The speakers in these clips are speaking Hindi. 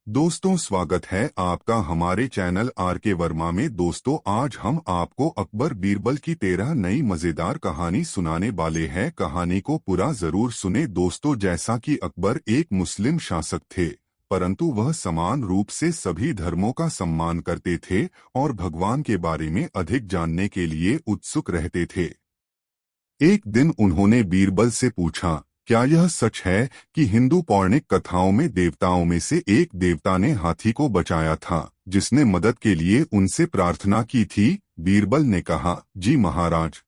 दोस्तों, स्वागत है आपका हमारे चैनल आर के वर्मा में। दोस्तों, आज हम आपको अकबर बीरबल की 13 नई मजेदार कहानी सुनाने वाले हैं। कहानी को पूरा जरूर सुने दोस्तों। जैसा कि अकबर एक मुस्लिम शासक थे, परंतु वह समान रूप से सभी धर्मों का सम्मान करते थे और भगवान के बारे में अधिक जानने के लिए उत्सुक रहते थे। एक दिन उन्होंने बीरबल से पूछा, क्या यह सच है कि हिंदू पौराणिक कथाओं में देवताओं में से एक देवता ने हाथी को बचाया था, जिसने मदद के लिए उनसे प्रार्थना की थी? बीरबल ने कहा, जी महाराज।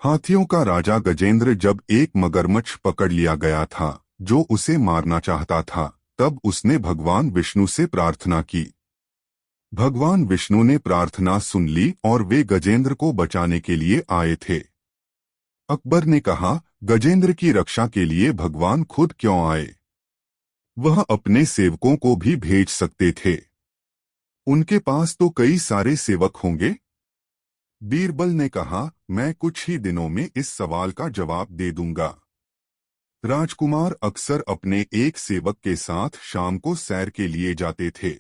हाथियों का राजा गजेंद्र जब एक मगरमच्छ पकड़ लिया गया था जो उसे मारना चाहता था, तब उसने भगवान विष्णु से प्रार्थना की। भगवान विष्णु ने प्रार्थना सुन ली और वे गजेंद्र को बचाने के लिए आए थे। अकबर ने कहा, गजेंद्र की रक्षा के लिए भगवान खुद क्यों आए? वह अपने सेवकों को भी भेज सकते थे। उनके पास तो कई सारे सेवक होंगे। बीरबल ने कहा, मैं कुछ ही दिनों में इस सवाल का जवाब दे दूंगा। राजकुमार अक्सर अपने एक सेवक के साथ शाम को सैर के लिए जाते थे।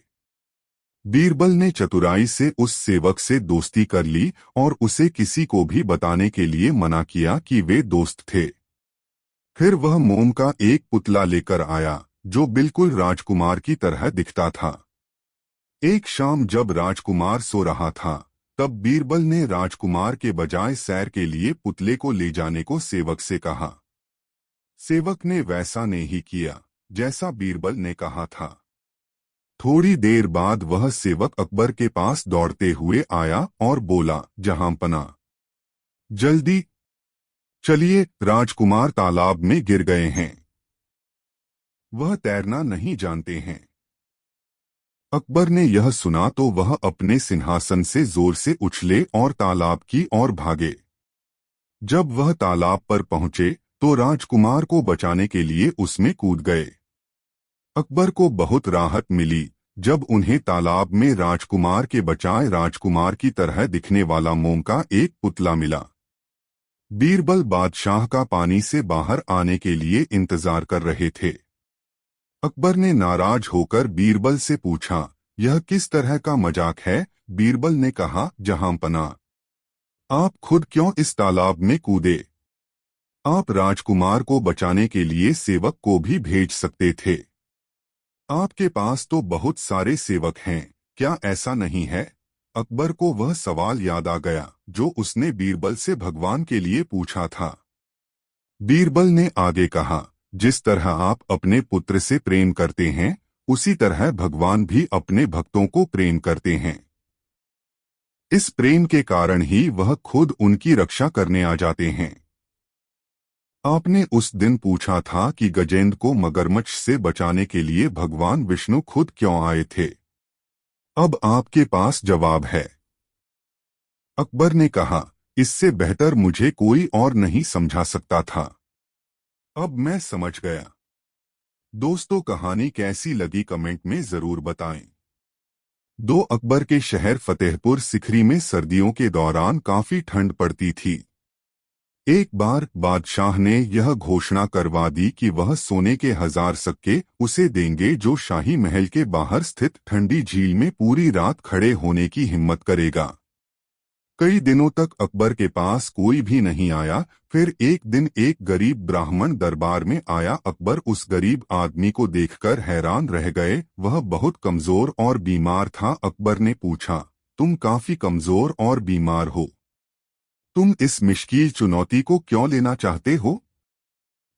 बीरबल ने चतुराई से उस सेवक से दोस्ती कर ली और उसे किसी को भी बताने के लिए मना किया कि वे दोस्त थे। फिर वह मोम का एक पुतला लेकर आया जो बिल्कुल राजकुमार की तरह दिखता था। एक शाम जब राजकुमार सो रहा था, तब बीरबल ने राजकुमार के बजाय सैर के लिए पुतले को ले जाने को सेवक से कहा। सेवक ने वैसा नहीं किया जैसा बीरबल ने कहा था। थोड़ी देर बाद वह सेवक अकबर के पास दौड़ते हुए आया और बोला, जहांपना, जल्दी चलिए, राजकुमार तालाब में गिर गए हैं। वह तैरना नहीं जानते हैं। अकबर ने यह सुना तो वह अपने सिंहासन से जोर से उछले और तालाब की ओर भागे। जब वह तालाब पर पहुंचे तो राजकुमार को बचाने के लिए उसमें कूद गए। अकबर को बहुत राहत मिली जब उन्हें तालाब में राजकुमार के बजाय राजकुमार की तरह दिखने वाला मोम का एक पुतला मिला। बीरबल बादशाह का पानी से बाहर आने के लिए इंतजार कर रहे थे। अकबर ने नाराज होकर बीरबल से पूछा, यह किस तरह का मजाक है? बीरबल ने कहा, जहांपना, आप खुद क्यों इस तालाब में कूदे? आप राजकुमार को बचाने के लिए सेवक को भी भेज सकते थे। आपके पास तो बहुत सारे सेवक हैं, क्या ऐसा नहीं है? अकबर को वह सवाल याद आ गया जो उसने बीरबल से भगवान के लिए पूछा था। बीरबल ने आगे कहा, जिस तरह आप अपने पुत्र से प्रेम करते हैं, उसी तरह भगवान भी अपने भक्तों को प्रेम करते हैं। इस प्रेम के कारण ही वह खुद उनकी रक्षा करने आ जाते हैं। आपने उस दिन पूछा था कि गजेंद्र को मगरमच्छ से बचाने के लिए भगवान विष्णु खुद क्यों आए थे। अब आपके पास जवाब है। अकबर ने कहा, इससे बेहतर मुझे कोई और नहीं समझा सकता था। अब मैं समझ गया। दोस्तों, कहानी कैसी लगी कमेंट में जरूर बताएं। अकबर के शहर फतेहपुर सिकरी में सर्दियों के दौरान काफी ठंड पड़ती थी। एक बार बादशाह ने यह घोषणा करवा दी कि वह सोने के 1000 सिक्के उसे देंगे जो शाही महल के बाहर स्थित ठंडी झील में पूरी रात खड़े होने की हिम्मत करेगा। कई दिनों तक अकबर के पास कोई भी नहीं आया। फिर एक दिन एक गरीब ब्राह्मण दरबार में आया। अकबर उस गरीब आदमी को देखकर हैरान रह गए। वह बहुत कमजोर और बीमार था। अकबर ने पूछा, तुम काफी कमजोर और बीमार हो, तुम इस मुश्किल चुनौती को क्यों लेना चाहते हो?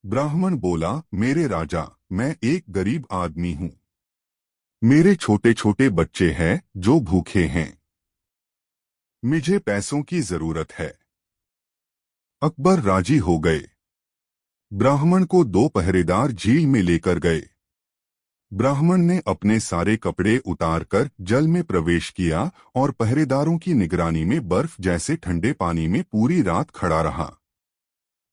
ब्राह्मण बोला, मेरे राजा, मैं एक गरीब आदमी हूँ। मेरे छोटे छोटे बच्चे हैं जो भूखे हैं। मुझे पैसों की जरूरत है। अकबर राजी हो गए। ब्राह्मण को 2 पहरेदार झील में लेकर गए। ब्राह्मण ने अपने सारे कपड़े उतारकर जल में प्रवेश किया और पहरेदारों की निगरानी में बर्फ जैसे ठंडे पानी में पूरी रात खड़ा रहा।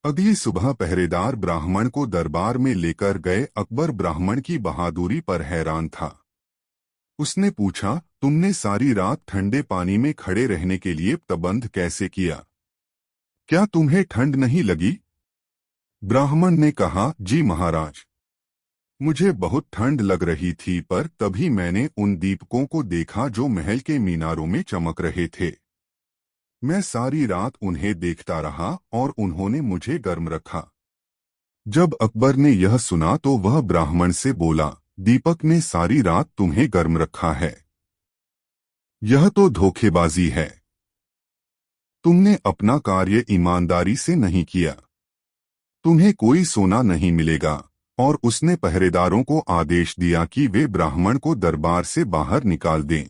अगली सुबह पहरेदार ब्राह्मण को दरबार में लेकर गए। अकबर ब्राह्मण की बहादुरी पर हैरान था। उसने पूछा, तुमने सारी रात ठंडे पानी में खड़े रहने के लिए प्रबंध कैसे किया? क्या तुम्हें ठंड नहीं लगी? ब्राह्मण ने कहा, जी महाराज, मुझे बहुत ठंड लग रही थी, पर तभी मैंने उन दीपकों को देखा जो महल के मीनारों में चमक रहे थे। मैं सारी रात उन्हें देखता रहा और उन्होंने मुझे गर्म रखा। जब अकबर ने यह सुना तो वह ब्राह्मण से बोला, दीपक ने सारी रात तुम्हें गर्म रखा है। यह तो धोखेबाजी है। तुमने अपना कार्य ईमानदारी से नहीं किया। तुम्हें कोई सोना नहीं मिलेगा। और उसने पहरेदारों को आदेश दिया कि वे ब्राह्मण को दरबार से बाहर निकाल दें।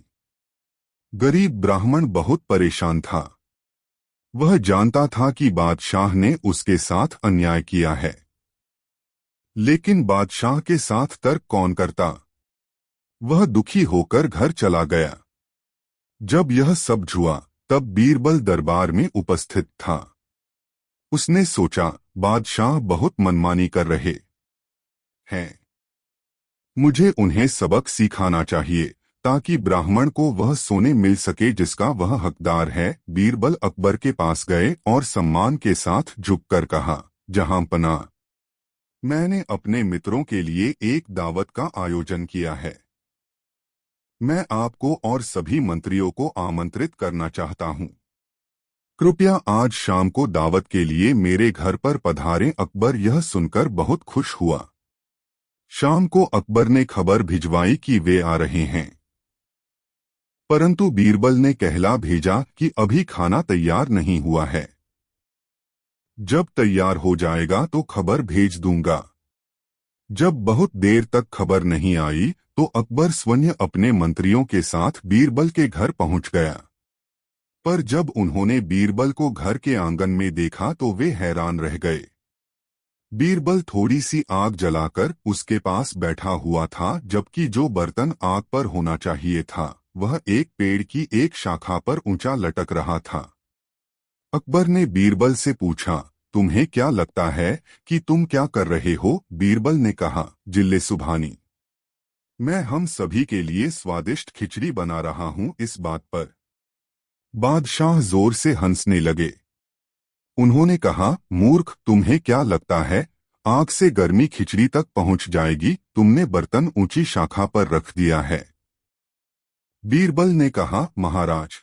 गरीब ब्राह्मण बहुत परेशान था। वह जानता था कि बादशाह ने उसके साथ अन्याय किया है, लेकिन बादशाह के साथ तर्क कौन करता। वह दुखी होकर घर चला गया। जब यह सब हुआ तब बीरबल दरबार में उपस्थित था। उसने सोचा, बादशाह बहुत मनमानी कर रहे हैं। मुझे उन्हें सबक सिखाना चाहिए, ताकि ब्राह्मण को वह सोने मिल सके जिसका वह हकदार है। बीरबल अकबर के पास गए और सम्मान के साथ झुककर कहा, जहांपना, मैंने अपने मित्रों के लिए एक दावत का आयोजन किया है। मैं आपको और सभी मंत्रियों को आमंत्रित करना चाहता हूं। कृपया आज शाम को दावत के लिए मेरे घर पर पधारें। अकबर यह सुनकर बहुत खुश हुआ। शाम को अकबर ने खबर भिजवाई कि वे आ रहे हैं, परंतु बीरबल ने कहला भेजा कि अभी खाना तैयार नहीं हुआ है। जब तैयार हो जाएगा तो खबर भेज दूंगा। जब बहुत देर तक खबर नहीं आई तो अकबर स्वयं अपने मंत्रियों के साथ बीरबल के घर पहुंच गया। पर जब उन्होंने बीरबल को घर के आंगन में देखा तो वे हैरान रह गए। बीरबल थोड़ी सी आग जलाकर उसके पास बैठा हुआ था, जबकि जो बर्तन आग पर होना चाहिए था वह एक पेड़ की एक शाखा पर ऊंचा लटक रहा था। अकबर ने बीरबल से पूछा, तुम्हें क्या लगता है कि तुम क्या कर रहे हो? बीरबल ने कहा, जिल्ले सुभानी, मैं हम सभी के लिए स्वादिष्ट खिचड़ी बना रहा हूं। इस बात पर बादशाह जोर से हंसने लगे। उन्होंने कहा, मूर्ख, तुम्हें क्या लगता है आग से गर्मी खिचड़ी तक पहुंच जाएगी? तुमने बर्तन ऊंची शाखा पर रख दिया है। बीरबल ने कहा, महाराज,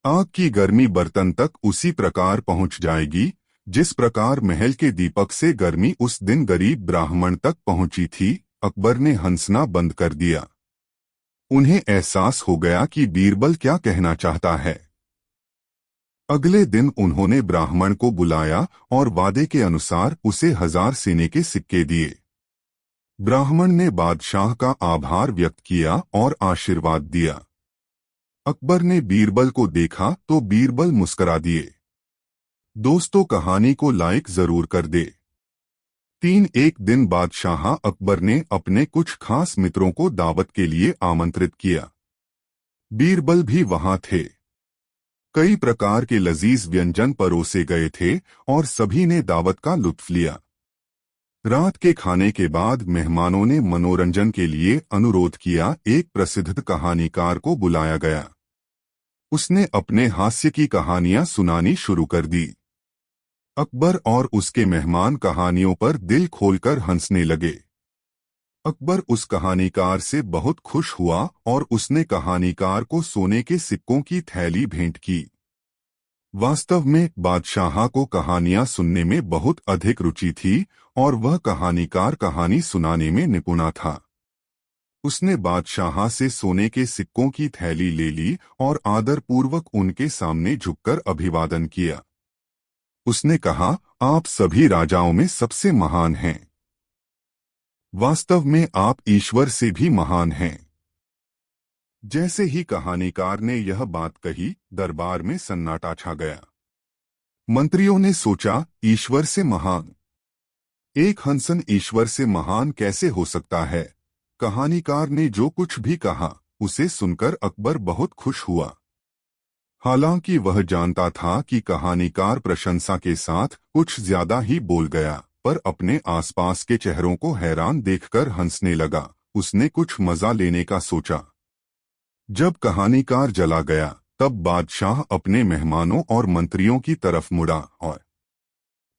आग की गर्मी बर्तन तक उसी प्रकार पहुंच जाएगी जिस प्रकार महल के दीपक से गर्मी उस दिन गरीब ब्राह्मण तक पहुंची थी। अकबर ने हंसना बंद कर दिया। उन्हें एहसास हो गया कि बीरबल क्या कहना चाहता है। अगले दिन उन्होंने ब्राह्मण को बुलाया और वादे के अनुसार उसे 1000 सोने के सिक्के दिए। ब्राह्मण ने बादशाह का आभार व्यक्त किया और आशीर्वाद दिया। अकबर ने बीरबल को देखा तो बीरबल मुस्करा दिए। दोस्तों, कहानी को लाइक जरूर कर दे। एक दिन बादशाह अकबर ने अपने कुछ खास मित्रों को दावत के लिए आमंत्रित किया। बीरबल भी वहां थे। कई प्रकार के लजीज व्यंजन परोसे गए थे और सभी ने दावत का लुत्फ लिया। रात के खाने के बाद मेहमानों ने मनोरंजन के लिए अनुरोध किया। एक प्रसिद्ध कहानीकार को बुलाया गया। उसने अपने हास्य की कहानियां सुनानी शुरू कर दी। अकबर और उसके मेहमान कहानियों पर दिल खोलकर हंसने लगे। अकबर उस कहानीकार से बहुत खुश हुआ और उसने कहानीकार को सोने के सिक्कों की थैली भेंट की। वास्तव में बादशाह को कहानियां सुनने में बहुत अधिक रुचि थी और वह कहानीकार कहानी सुनाने में निपुणा था। उसने बादशाह से सोने के सिक्कों की थैली ले ली और आदरपूर्वक उनके सामने झुककर अभिवादन किया। उसने कहा, आप सभी राजाओं में सबसे महान हैं। वास्तव में आप ईश्वर से भी महान हैं। जैसे ही कहानीकार ने यह बात कही, दरबार में सन्नाटा छा गया। मंत्रियों ने सोचा, ईश्वर से महान? एक हंसन ईश्वर से महान कैसे हो सकता है? कहानीकार ने जो कुछ भी कहा उसे सुनकर अकबर बहुत खुश हुआ। हालांकि वह जानता था कि कहानीकार प्रशंसा के साथ कुछ ज्यादा ही बोल गया, पर अपने आसपास के चेहरों को हैरान देखकर हंसने लगा। उसने कुछ मजा लेने का सोचा। जब कहानीकार चला गया तब बादशाह अपने मेहमानों और मंत्रियों की तरफ मुड़ा और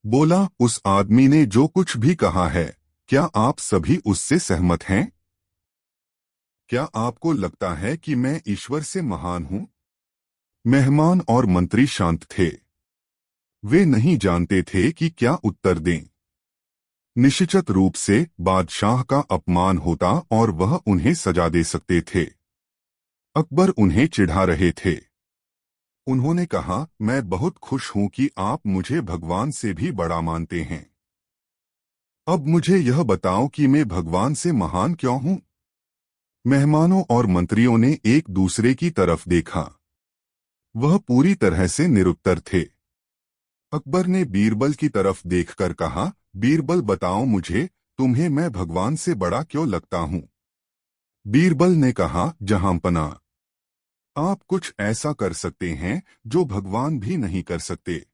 बोला, उस आदमी ने जो कुछ भी कहा है क्या आप सभी उससे सहमत हैं? क्या आपको लगता है कि मैं ईश्वर से महान हूं? मेहमान और मंत्री शांत थे। वे नहीं जानते थे कि क्या उत्तर दें। निश्चित रूप से बादशाह का अपमान होता और वह उन्हें सजा दे सकते थे। अकबर उन्हें चिढ़ा रहे थे। उन्होंने कहा, मैं बहुत खुश हूं कि आप मुझे भगवान से भी बड़ा मानते हैं। अब मुझे यह बताओ कि मैं भगवान से महान क्यों हूं? मेहमानों और मंत्रियों ने एक दूसरे की तरफ देखा। वह पूरी तरह से निरुत्तर थे। अकबर ने बीरबल की तरफ देखकर कहा, बीरबल बताओ मुझे, तुम्हें मैं भगवान से बड़ा क्यों लगता हूं? बीरबल ने कहा, जहांपना, आप कुछ ऐसा कर सकते हैं जो भगवान भी नहीं कर सकते।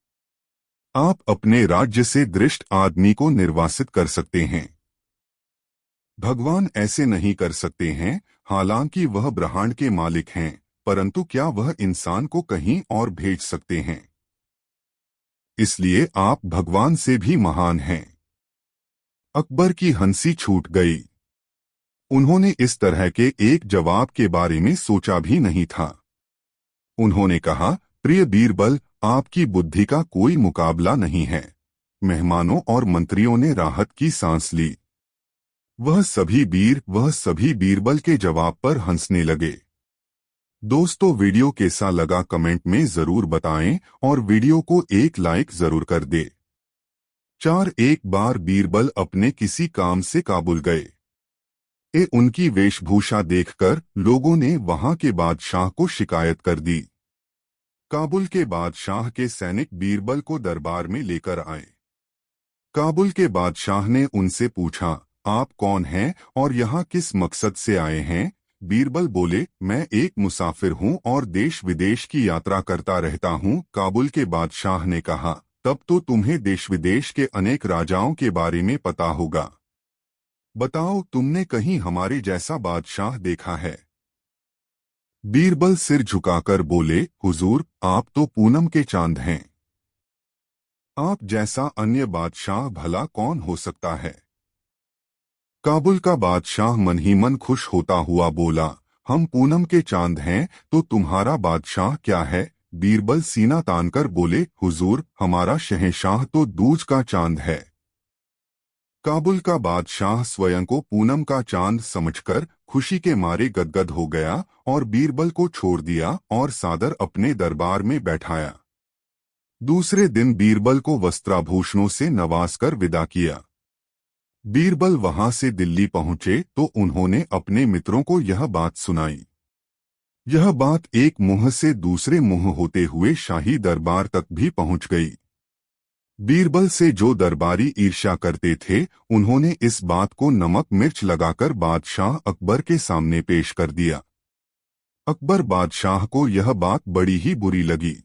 आप अपने राज्य से दृष्ट आदमी को निर्वासित कर सकते हैं। भगवान ऐसे नहीं कर सकते हैं, हालांकि वह ब्रह्मांड के मालिक हैं, परंतु क्या वह इंसान को कहीं और भेज सकते हैं? इसलिए आप भगवान से भी महान हैं। अकबर की हंसी छूट गई। उन्होंने इस तरह के एक जवाब के बारे में सोचा भी नहीं था। उन्होंने कहा, प्रिय बीरबल, आपकी बुद्धि का कोई मुकाबला नहीं है। मेहमानों और मंत्रियों ने राहत की सांस ली। वह सभी बीरबल के जवाब पर हंसने लगे। दोस्तों, वीडियो कैसा लगा कमेंट में जरूर बताएं और वीडियो को एक लाइक जरूर कर दे। एक बार बीरबल अपने किसी काम से काबुल गए। उनकी वेशभूषा देखकर लोगों ने वहां के बादशाह को शिकायत कर दी। काबुल के बादशाह के सैनिक बीरबल को दरबार में लेकर आए। काबुल के बादशाह ने उनसे पूछा, आप कौन हैं और यहाँ किस मकसद से आए हैं? बीरबल बोले, मैं एक मुसाफिर हूँ और देश विदेश की यात्रा करता रहता हूँ। काबुल के बादशाह ने कहा, तब तो तुम्हें देश विदेश के अनेक राजाओं के बारे में पता होगा। बताओ, तुमने कहीं हमारे जैसा बादशाह देखा है? बीरबल सिर झुकाकर बोले, हुजूर, आप तो पूनम के चांद हैं। आप जैसा अन्य बादशाह भला कौन हो सकता है? काबुल का बादशाह मन ही मन खुश होता हुआ बोला, हम पूनम के चांद हैं, तो तुम्हारा बादशाह क्या है? बीरबल सीना तानकर बोले, हुजूर, हमारा शहंशाह तो दूज का चांद है। काबुल का बादशाह स्वयं को पूनम का चांद समझकर खुशी के मारे गदगद हो गया और बीरबल को छोड़ दिया और सादर अपने दरबार में बैठाया। दूसरे दिन बीरबल को वस्त्राभूषणों से नवाजकर विदा किया। बीरबल वहां से दिल्ली पहुंचे तो उन्होंने अपने मित्रों को यह बात सुनाई। यह बात एक मुंह से दूसरे मुंह होते हुए शाही दरबार तक भी पहुंच गई। बीरबल से जो दरबारी ईर्ष्या करते थे, उन्होंने इस बात को नमक मिर्च लगाकर बादशाह अकबर के सामने पेश कर दिया। अकबर बादशाह को यह बात बड़ी ही बुरी लगी।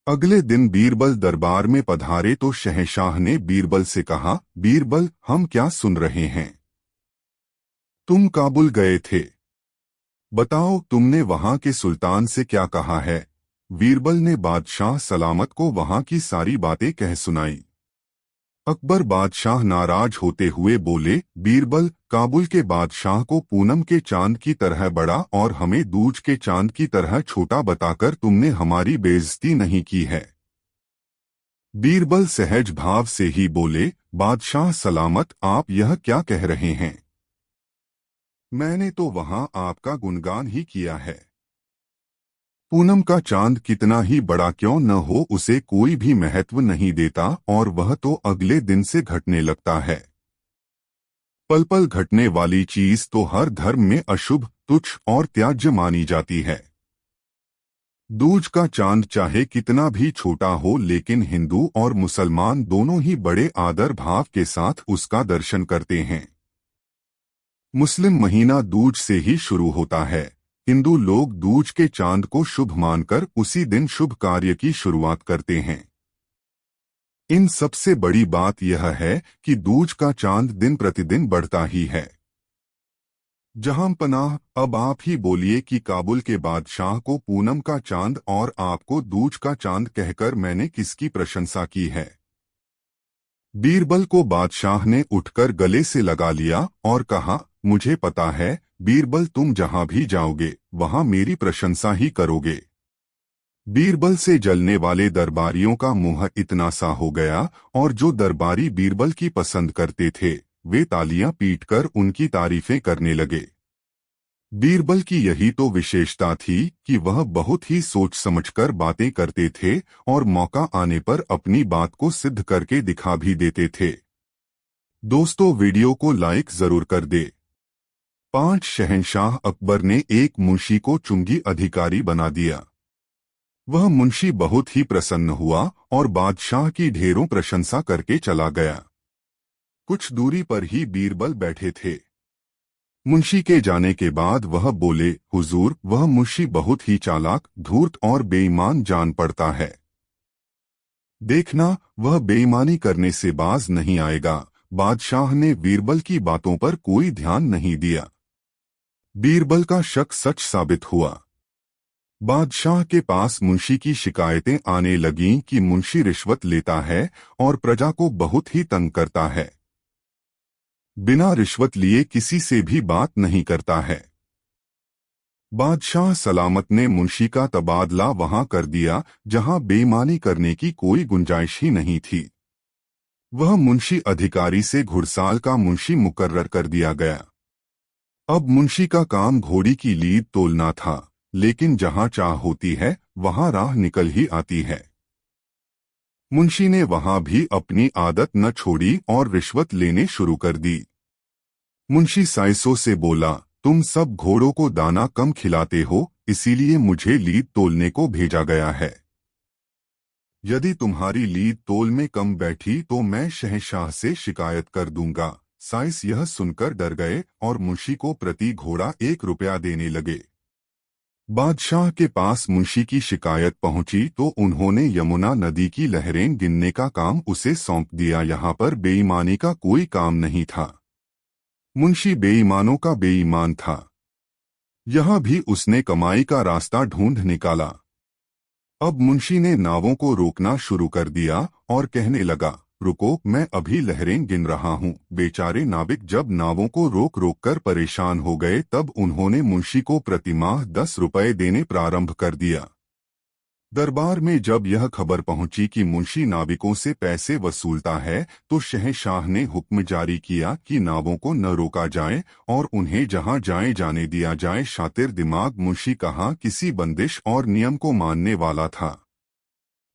अगले दिन बीरबल दरबार में पधारे तो शहंशाह ने बीरबल से कहा, बीरबल, हम क्या सुन रहे हैं? तुम काबुल गए थे। बताओ, तुमने वहां के सुल्तान से क्या कहा है? बीरबल ने बादशाह सलामत को वहां की सारी बातें कह सुनाई। अकबर बादशाह नाराज होते हुए बोले, बीरबल, काबुल के बादशाह को पूनम के चांद की तरह बड़ा और हमें दूज के चांद की तरह छोटा बताकर तुमने हमारी बेइज्जती नहीं की है। बीरबल सहज भाव से ही बोले, बादशाह सलामत, आप यह क्या कह रहे हैं? मैंने तो वहां आपका गुणगान ही किया है। पूनम का चांद कितना ही बड़ा क्यों न हो, उसे कोई भी महत्व नहीं देता और वह तो अगले दिन से घटने लगता है। पल पल घटने वाली चीज तो हर धर्म में अशुभ, तुच्छ और त्याज्य मानी जाती है। दूज का चांद चाहे कितना भी छोटा हो, लेकिन हिंदू और मुसलमान दोनों ही बड़े आदर भाव के साथ उसका दर्शन करते हैं। मुस्लिम महीना दूज से ही शुरू होता है। हिंदू लोग दूज के चांद को शुभ मानकर उसी दिन शुभ कार्य की शुरुआत करते हैं। इन सबसे बड़ी बात यह है कि दूज का चांद दिन प्रतिदिन बढ़ता ही है। जहांपनाह, अब आप ही बोलिए कि काबुल के बादशाह को पूनम का चांद और आपको दूज का चांद कहकर मैंने किसकी प्रशंसा की है? बीरबल को बादशाह ने उठकर गले से लगा लिया और कहा, मुझे पता है बीरबल, तुम जहां भी जाओगे वहां मेरी प्रशंसा ही करोगे। बीरबल से जलने वाले दरबारियों का मुंह इतना सा हो गया और जो दरबारी बीरबल की पसंद करते थे वे तालियां पीटकर उनकी तारीफें करने लगे। बीरबल की यही तो विशेषता थी कि वह बहुत ही सोच समझकर बातें करते थे और मौका आने पर अपनी बात को सिद्ध करके दिखा भी देते थे। दोस्तों, वीडियो को लाइक जरूर कर दे। 5 शहंशाह अकबर ने एक मुंशी को चुंगी अधिकारी बना दिया। वह मुंशी बहुत ही प्रसन्न हुआ और बादशाह की ढेरों प्रशंसा करके चला गया। कुछ दूरी पर ही बीरबल बैठे थे। मुंशी के जाने के बाद वह बोले, हुजूर, वह मुंशी बहुत ही चालाक, धूर्त और बेईमान जान पड़ता है। देखना, वह बेईमानी करने से बाज नहीं आएगा। बादशाह ने बीरबल की बातों पर कोई ध्यान नहीं दिया। बीरबल का शक सच साबित हुआ। बादशाह के पास मुंशी की शिकायतें आने लगीं कि मुंशी रिश्वत लेता है और प्रजा को बहुत ही तंग करता है। बिना रिश्वत लिए किसी से भी बात नहीं करता है। बादशाह सलामत ने मुंशी का तबादला वहां कर दिया जहां बेईमानी करने की कोई गुंजाइश ही नहीं थी। वह मुंशी अधिकारी से घुड़साल का मुंशी मुकर्रर कर दिया गया। अब मुंशी का काम घोड़ी की लीद तोलना था, लेकिन जहां चाह होती है वहां राह निकल ही आती है। मुंशी ने वहां भी अपनी आदत न छोड़ी और रिश्वत लेने शुरू कर दी। मुंशी साइसों से बोला, तुम सब घोड़ों को दाना कम खिलाते हो, इसीलिए मुझे लीद तोलने को भेजा गया है। यदि तुम्हारी लीद तोल में कम बैठी तो मैं शहंशाह से शिकायत कर दूंगा। साइस यह सुनकर डर गए और मुंशी को प्रति घोड़ा 1 रुपया देने लगे। बादशाह के पास मुंशी की शिकायत पहुंची तो उन्होंने यमुना नदी की लहरें गिनने का काम उसे सौंप दिया। यहाँ पर बेईमानी का कोई काम नहीं था। मुंशी बेईमानों का बेईमान था। यहाँ भी उसने कमाई का रास्ता ढूंढ निकाला। अब मुंशी ने नावों को रोकना शुरू कर दिया और कहने लगा, रुको, मैं अभी लहरें गिन रहा हूँ। बेचारे नाविक जब नावों को रोक रोक कर परेशान हो गए तब उन्होंने मुंशी को प्रतिमाह 10 रुपये देने प्रारंभ कर दिया। दरबार में जब यह खबर पहुंची कि मुंशी नाविकों से पैसे वसूलता है तो शहंशाह ने हुक्म जारी किया कि नावों को न रोका जाए और उन्हें जहां जाए जाने दिया जाए। शातिर दिमाग मुंशी कहाँ किसी बंदिश और नियम को मानने वाला था।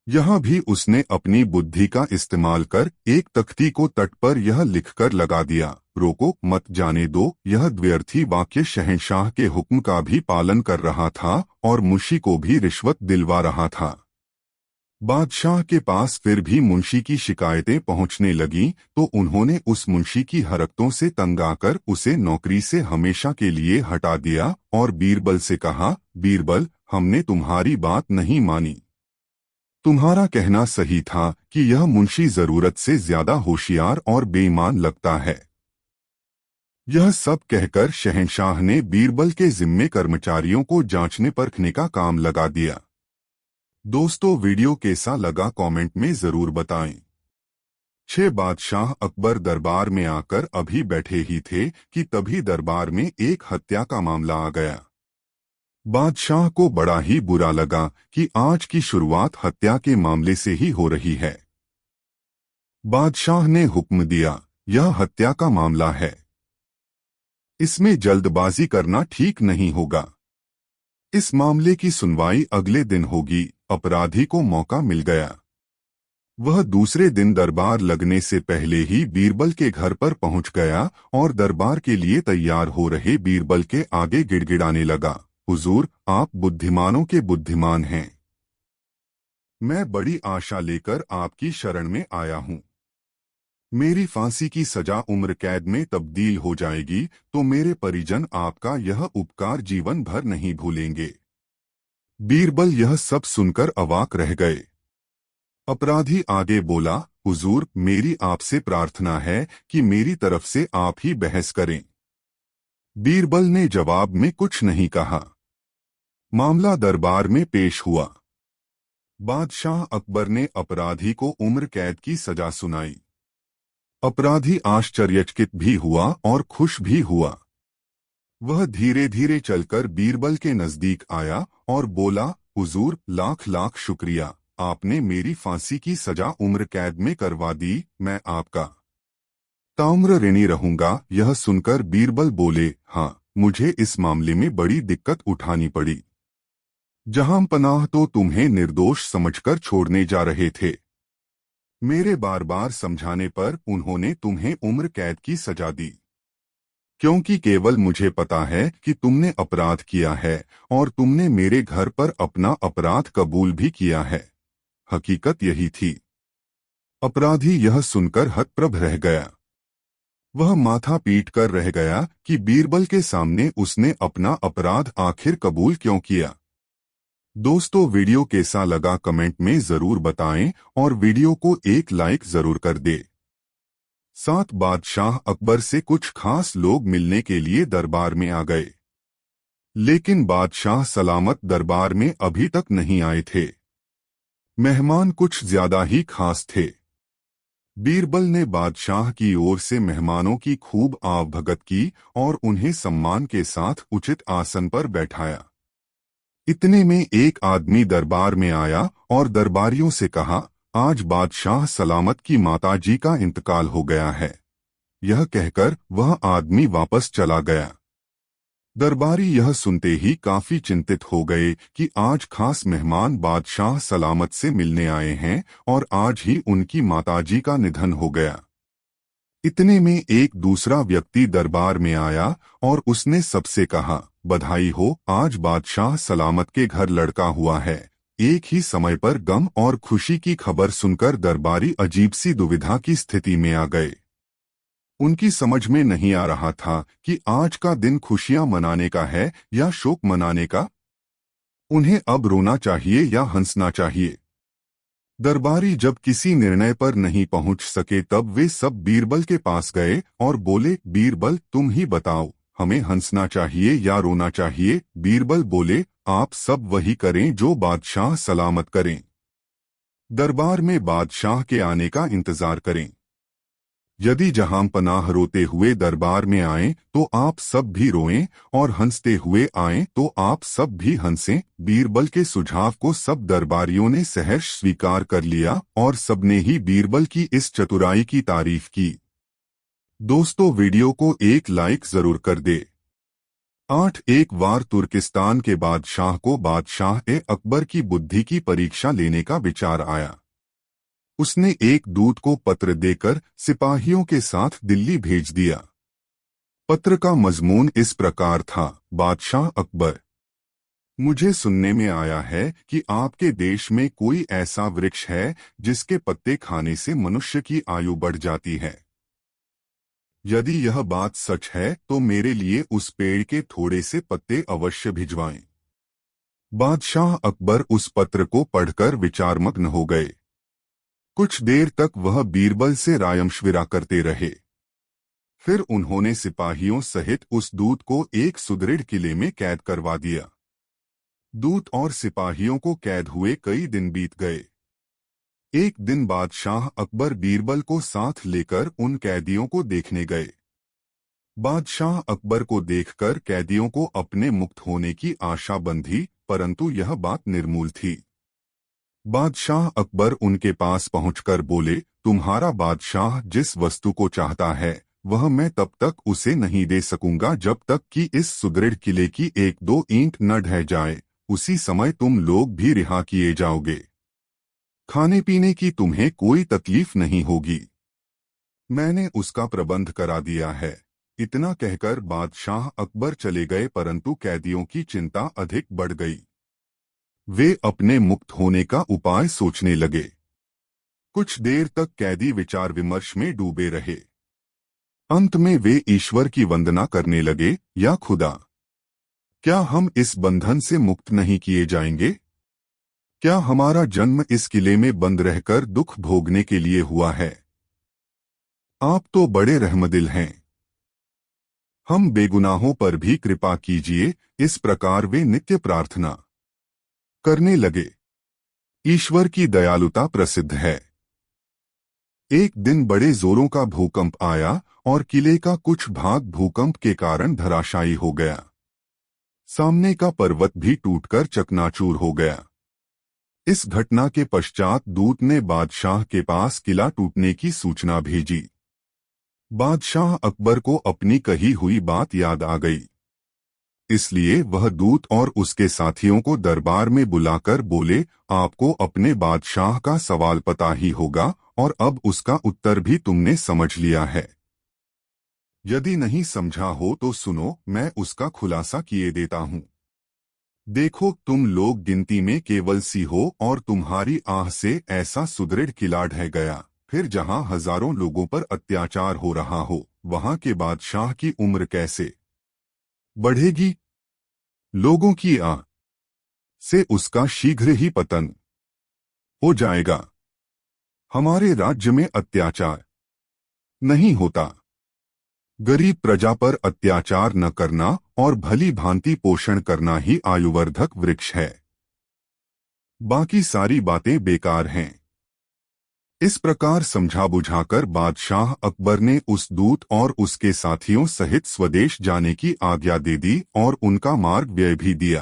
यहाँ भी उसने अपनी बुद्धि का इस्तेमाल कर एक तख्ती को तट पर यह लिखकर लगा दिया, रोको मत जाने दो। यह द्व्यर्थी वाक्य शहंशाह के हुक्म का भी पालन कर रहा था और मुंशी को भी रिश्वत दिलवा रहा था। बादशाह के पास फिर भी मुंशी की शिकायतें पहुंचने लगीं तो उन्होंने उस मुंशी की हरकतों से तंग आकर उसे नौकरी से हमेशा के लिए हटा दिया और बीरबल से कहा, बीरबल, हमने तुम्हारी बात नहीं मानी। तुम्हारा कहना सही था कि यह मुंशी जरूरत से ज्यादा होशियार और बेईमान लगता है। यह सब कहकर शहंशाह ने बीरबल के जिम्मे कर्मचारियों को जांचने परखने का काम लगा दिया। दोस्तों, वीडियो कैसा लगा कमेंट में जरूर बताएं। 6 बादशाह अकबर दरबार में आकर अभी बैठे ही थे कि तभी दरबार में एक हत्या का मामला आ गया। बादशाह को बड़ा ही बुरा लगा कि आज की शुरुआत हत्या के मामले से ही हो रही है। बादशाह ने हुक्म दिया, यह हत्या का मामला है, इसमें जल्दबाजी करना ठीक नहीं होगा। इस मामले की सुनवाई अगले दिन होगी। अपराधी को मौका मिल गया। वह दूसरे दिन दरबार लगने से पहले ही बीरबल के घर पर पहुंच गया और दरबार के लिए तैयार हो रहे बीरबल के आगे गिड़गिड़ाने लगा, हुजूर, आप बुद्धिमानों के बुद्धिमान हैं। मैं बड़ी आशा लेकर आपकी शरण में आया हूं। मेरी फांसी की सजा उम्र कैद में तब्दील हो जाएगी तो मेरे परिजन आपका यह उपकार जीवन भर नहीं भूलेंगे। बीरबल यह सब सुनकर अवाक रह गए। अपराधी आगे बोला, हुजूर, मेरी आपसे प्रार्थना है कि मेरी तरफ से आप ही बहस करें। बीरबल ने जवाब में कुछ नहीं कहा। मामला दरबार में पेश हुआ। बादशाह अकबर ने अपराधी को उम्र कैद की सजा सुनाई। अपराधी आश्चर्यचकित भी हुआ और खुश भी हुआ। वह धीरे धीरे चलकर बीरबल के नजदीक आया और बोला, हुजूर, लाख लाख शुक्रिया, आपने मेरी फांसी की सजा उम्र कैद में करवा दी। मैं आपका ताम्र ऋणी रहूंगा। यह सुनकर बीरबल बोले, हाँ, मुझे इस मामले में बड़ी दिक्कत उठानी पड़ी। जहां पनाह तो तुम्हें निर्दोष समझकर छोड़ने जा रहे थे। मेरे बार बार समझाने पर उन्होंने तुम्हें उम्र कैद की सजा दी, क्योंकि केवल मुझे पता है कि तुमने अपराध किया है और तुमने मेरे घर पर अपना अपराध कबूल भी किया है। हकीकत यही थी। अपराधी यह सुनकर हतप्रभ रह गया। वह माथा पीट कर रह गया कि बीरबल के सामने उसने अपना अपराध आखिर कबूल क्यों किया। दोस्तों, वीडियो कैसा लगा कमेंट में जरूर बताएं और वीडियो को एक लाइक जरूर कर दे। साथ बादशाह अकबर से कुछ खास लोग मिलने के लिए दरबार में आ गए, लेकिन बादशाह सलामत दरबार में अभी तक नहीं आए थे। मेहमान कुछ ज्यादा ही खास थे। बीरबल ने बादशाह की ओर से मेहमानों की खूब आवभगत की और उन्हें सम्मान के साथ उचित आसन पर बैठाया। इतने में एक आदमी दरबार में आया और दरबारियों से कहा, आज बादशाह सलामत की माताजी का इंतकाल हो गया है। यह कहकर वह आदमी वापस चला गया। दरबारी यह सुनते ही काफी चिंतित हो गए कि आज खास मेहमान बादशाह सलामत से मिलने आए हैं और आज ही उनकी माताजी का निधन हो गया। इतने में एक दूसरा व्यक्ति दरबार में आया और उसने सबसे कहा, बधाई हो, आज बादशाह सलामत के घर लड़का हुआ है। एक ही समय पर गम और खुशी की खबर सुनकर दरबारी अजीब सी दुविधा की स्थिति में आ गए। उनकी समझ में नहीं आ रहा था कि आज का दिन खुशियां मनाने का है या शोक मनाने का। उन्हें अब रोना चाहिए या हंसना चाहिए। दरबारी जब किसी निर्णय पर नहीं पहुंच सके तब वे सब बीरबल के पास गए और बोले, बीरबल, तुम ही बताओ, हमें हंसना चाहिए या रोना चाहिए। बीरबल बोले, आप सब वही करें जो बादशाह सलामत करें। दरबार में बादशाह के आने का इंतजार करें। यदि जहां पनाह रोते हुए दरबार में आए तो आप सब भी रोएं, और हंसते हुए आए तो आप सब भी हंसें। बीरबल के सुझाव को सब दरबारियों ने सहर्ष स्वीकार कर लिया और सबने ही बीरबल की इस चतुराई की तारीफ की। दोस्तों, वीडियो को एक लाइक जरूर कर दे। 8 एक बार तुर्किस्तान के बादशाह को बादशाह-ए-अकबर की बुद्धि की परीक्षा लेने का विचार आया। उसने एक दूत को पत्र देकर सिपाहियों के साथ दिल्ली भेज दिया। पत्र का मजमून इस प्रकार था, बादशाह अकबर, मुझे सुनने में आया है कि आपके देश में कोई ऐसा वृक्ष है जिसके पत्ते खाने से मनुष्य की आयु बढ़ जाती है। यदि यह बात सच है तो मेरे लिए उस पेड़ के थोड़े से पत्ते अवश्य भिजवाएं। बादशाह अकबर उस पत्र को पढ़कर विचारमग्न हो गए। कुछ देर तक वह बीरबल से रायमशविरा करते रहे। फिर उन्होंने सिपाहियों सहित उस दूत को एक सुदृढ़ किले में कैद करवा दिया। दूत और सिपाहियों को कैद हुए कई दिन बीत गए। एक दिन बादशाह अकबर बीरबल को साथ लेकर उन कैदियों को देखने गए। बादशाह अकबर को देखकर कैदियों को अपने मुक्त होने की आशा बंधी, परंतु यह बात निर्मूल थी। बादशाह अकबर उनके पास पहुंचकर बोले, तुम्हारा बादशाह जिस वस्तु को चाहता है वह मैं तब तक उसे नहीं दे सकूंगा जब तक कि इस सुदृढ़ किले की एक दो ईंट न ढह जाए। उसी समय तुम लोग भी रिहा किए जाओगे। खाने पीने की तुम्हें कोई तकलीफ नहीं होगी। मैंने उसका प्रबंध करा दिया है। इतना कहकर बादशाह अकबर चले गए, परंतु कैदियों की चिंता अधिक बढ़ गई। वे अपने मुक्त होने का उपाय सोचने लगे। कुछ देर तक कैदी विचार विमर्श में डूबे रहे। अंत में वे ईश्वर की वंदना करने लगे, या खुदा, क्या हम इस बंधन से मुक्त नहीं किए जाएंगे? क्या हमारा जन्म इस किले में बंद रहकर दुख भोगने के लिए हुआ है? आप तो बड़े रहमदिल हैं। हम बेगुनाहों पर भी कृपा कीजिए। इस प्रकार वे नित्य प्रार्थना करने लगे। ईश्वर की दयालुता प्रसिद्ध है। एक दिन बड़े जोरों का भूकंप आया और किले का कुछ भाग भूकंप के कारण धराशायी हो गया। सामने का पर्वत भी टूटकर चकनाचूर हो गया। इस घटना के पश्चात दूत ने बादशाह के पास किला टूटने की सूचना भेजी। बादशाह अकबर को अपनी कही हुई बात याद आ गई। इसलिए वह दूत और उसके साथियों को दरबार में बुलाकर बोले, आपको अपने बादशाह का सवाल पता ही होगा और अब उसका उत्तर भी तुमने समझ लिया है। यदि नहीं समझा हो तो सुनो, मैं उसका खुलासा किए देता हूँ। देखो, तुम लोग गिनती में केवल सी हो और तुम्हारी आह से ऐसा सुदृढ़ किला ढह गया। फिर जहाँ हजारों लोगों पर अत्याचार हो रहा हो, वहाँ के बादशाह की उम्र कैसे बढ़ेगी? लोगों की आह से उसका शीघ्र ही पतन हो जाएगा। हमारे राज्य में अत्याचार नहीं होता। गरीब प्रजा पर अत्याचार न करना और भली भांति पोषण करना ही आयुवर्धक वृक्ष है। बाकी सारी बातें बेकार हैं। इस प्रकार समझा बुझाकर बादशाह अकबर ने उस दूत और उसके साथियों सहित स्वदेश जाने की आज्ञा दे दी और उनका मार्ग व्यय भी दिया।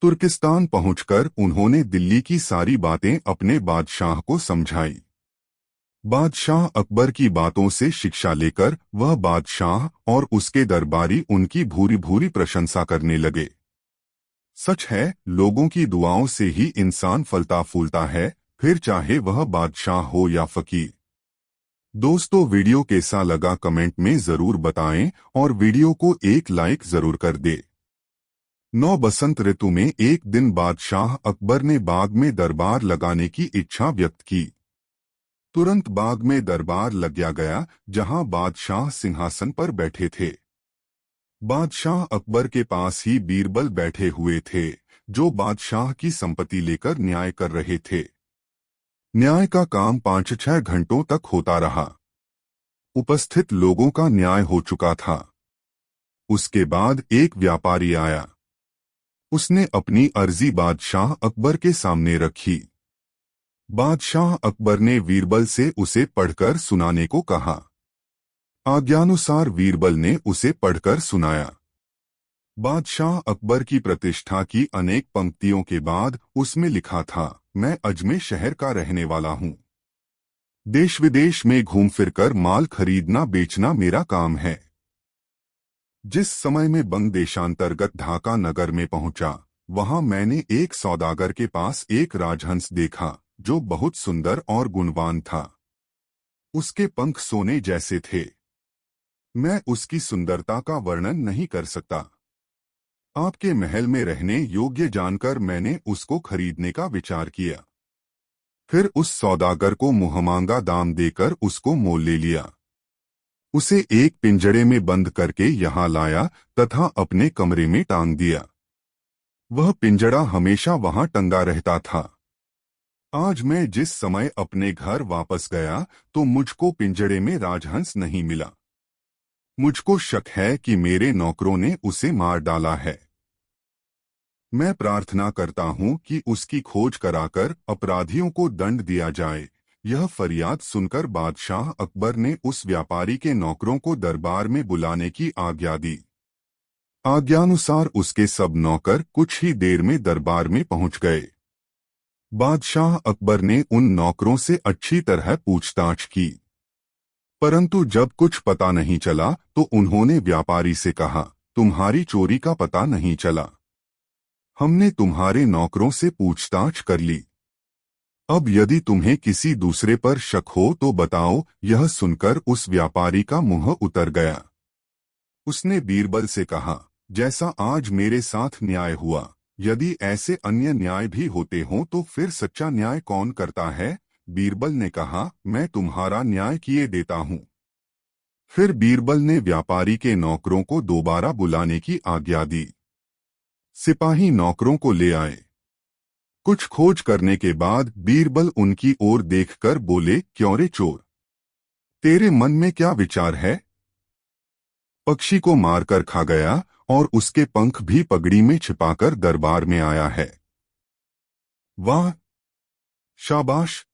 तुर्किस्तान पहुंचकर उन्होंने दिल्ली की सारी बातें अपने बादशाह को समझाई। बादशाह अकबर की बातों से शिक्षा लेकर वह बादशाह और उसके दरबारी उनकी भूरी भूरी प्रशंसा करने लगे। सच है, लोगों की दुआओं से ही इंसान फलता फूलता है, फिर चाहे वह बादशाह हो या फकीर। दोस्तों, वीडियो कैसा लगा कमेंट में जरूर बताएं और वीडियो को एक लाइक जरूर कर दे। 9 बसंत ऋतु में एक दिन बादशाह अकबर ने बाग में दरबार लगाने की इच्छा व्यक्त की। तुरंत बाग में दरबार लग गया, जहां बादशाह सिंहासन पर बैठे थे। बादशाह अकबर के पास ही बीरबल बैठे हुए थे, जो बादशाह की संपत्ति लेकर न्याय कर रहे थे। न्याय का काम 5-6 घंटों तक होता रहा। उपस्थित लोगों का न्याय हो चुका था। उसके बाद एक व्यापारी आया। उसने अपनी अर्जी बादशाह अकबर के सामने रखी। बादशाह अकबर ने बीरबल से उसे पढ़कर सुनाने को कहा। आज्ञानुसार बीरबल ने उसे पढ़कर सुनाया। बादशाह अकबर की प्रतिष्ठा की अनेक पंक्तियों के बाद उसमें लिखा था, मैं अजमेर शहर का रहने वाला हूँ। देश विदेश में घूम फिरकर माल खरीदना बेचना मेरा काम है। जिस समय में बंग देशांतर्गत ढाका नगर में पहुंचा, वहां मैंने एक सौदागर के पास एक राजहंस देखा, जो बहुत सुंदर और गुणवान था। उसके पंख सोने जैसे थे। मैं उसकी सुंदरता का वर्णन नहीं कर सकता। आपके महल में रहने योग्य जानकर मैंने उसको खरीदने का विचार किया। फिर उस सौदागर को मुहमांगा दाम देकर उसको मोल ले लिया। उसे एक पिंजड़े में बंद करके यहाँ लाया तथा अपने कमरे में टांग दिया। वह पिंजड़ा हमेशा वहां टंगा रहता था। आज मैं जिस समय अपने घर वापस गया तो मुझको पिंजड़े में राजहंस नहीं मिला। मुझको शक है कि मेरे नौकरों ने उसे मार डाला है। मैं प्रार्थना करता हूं कि उसकी खोज कराकर अपराधियों को दंड दिया जाए। यह फरियाद सुनकर बादशाह अकबर ने उस व्यापारी के नौकरों को दरबार में बुलाने की आज्ञा दी। आज्ञानुसार उसके सब नौकर कुछ ही देर में दरबार में पहुंच गए। बादशाह अकबर ने उन नौकरों से अच्छी तरह पूछताछ की, परंतु जब कुछ पता नहीं चला तो उन्होंने व्यापारी से कहा, तुम्हारी चोरी का पता नहीं चला। हमने तुम्हारे नौकरों से पूछताछ कर ली। अब यदि तुम्हें किसी दूसरे पर शक हो तो बताओ। यह सुनकर उस व्यापारी का मुंह उतर गया। उसने बीरबल से कहा, जैसा आज मेरे साथ न्याय हुआ, यदि ऐसे अन्य न्याय भी होते हों तो फिर सच्चा न्याय कौन करता है? बीरबल ने कहा, मैं तुम्हारा न्याय किए देता हूं। फिर बीरबल ने व्यापारी के नौकरों को दोबारा बुलाने की आज्ञा दी। सिपाही नौकरों को ले आए। कुछ खोज करने के बाद बीरबल उनकी ओर देखकर बोले, क्यों रे चोर, तेरे मन में क्या विचार है? पक्षी को मारकर खा गया और उसके पंख भी पगड़ी में छिपाकर दरबार में आया है। वाह, शाबाश!